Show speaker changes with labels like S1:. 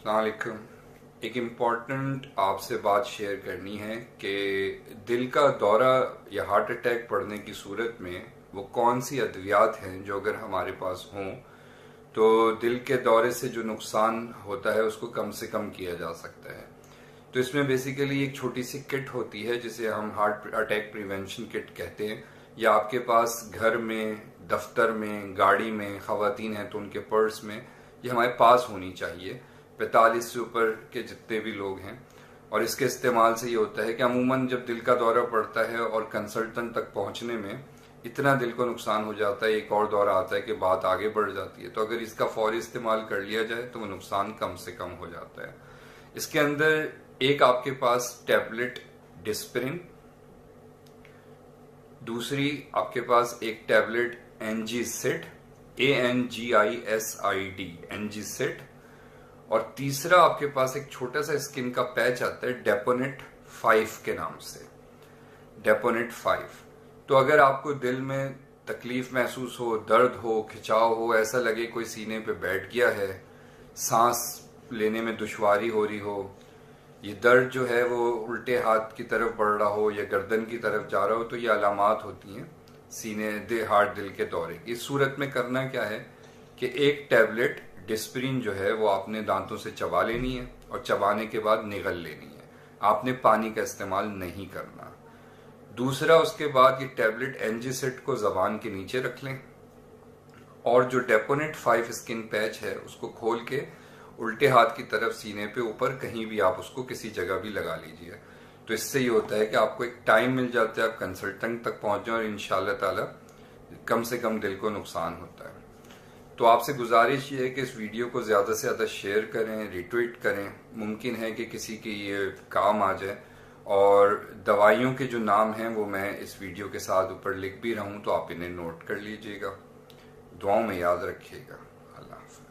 S1: अस्सलाम वालेकुम। एक इम्पॉर्टेंट आपसे बात शेयर करनी है कि दिल का दौरा या हार्ट अटैक पड़ने की सूरत में वो कौन सी अद्वियात हैं जो अगर हमारे पास हों तो दिल के दौरे से जो नुकसान होता है उसको कम से कम किया जा सकता है। तो इसमें बेसिकली एक छोटी सी किट होती है जिसे हम हार्ट अटैक प्रिवेंशन किट कहते हैं, या आपके पास घर में, दफ्तर में, गाड़ी में, खवातीन हैं तो उनके पर्स में ये हमारे पास होनी चाहिए। 45 से ऊपर के जितने भी लोग हैं, और इसके इस्तेमाल से ये होता है कि अमूमन जब दिल का दौरा पड़ता है और कंसल्टेंट तक पहुंचने में इतना दिल को नुकसान हो जाता है, एक और दौरा आता है कि बात आगे बढ़ जाती है। तो अगर इसका फौरी इस्तेमाल कर लिया जाए तो वो नुकसान कम से कम हो जाता है। इसके अंदर एक आपके पास टैबलेट डिस्प्रिन, दूसरी आपके पास एक टैबलेट एनजीसिड, ANGISID, एनजीसिड, और तीसरा आपके पास एक छोटा सा स्किन का पैच आता है डेपोनेट 5 के नाम से, डेपोनेट 5। तो अगर आपको दिल में तकलीफ महसूस हो, दर्द हो, खिंचाव हो, ऐसा लगे कोई सीने पे बैठ गया है, सांस लेने में दुश्वारी हो रही हो, ये दर्द जो है वो उल्टे हाथ की तरफ बढ़ रहा हो या गर्दन की तरफ जा रहा हो, तो ये अलामात होती हैं सीने हार्ट दिल के दौरे की। इस सूरत में करना क्या है कि एक टैबलेट डिस्प्रिन जो है वो आपने दांतों से चबा लेनी है और चबाने के बाद निगल लेनी है। आपने पानी का इस्तेमाल नहीं करना। दूसरा, उसके बाद ये टैबलेट एनजीसिड को जबान के नीचे रख लें और जो डेपोनेट 5 स्किन पैच है उसको खोल के उल्टे हाथ की तरफ सीने पे ऊपर कहीं भी आप उसको किसी जगह भी लगा लीजिए। तो इससे ये होता है कि आपको एक टाइम मिल जाता है, आप कंसल्टेंट तक पहुंच जाए और इंशाल्लाह ताला कम से कम दिल को नुकसान होता है। तो आपसे गुजारिश ये है कि इस वीडियो को ज़्यादा से ज़्यादा शेयर करें, रिट्वीट करें। मुमकिन है कि किसी की ये काम आ जाए। और दवाइयों के जो नाम हैं वो मैं इस वीडियो के साथ ऊपर लिख भी रहा हूँ, तो आप इन्हें नोट कर लीजिएगा। दुआओं में याद रखिएगा। अल्लाह हाफ़िज़।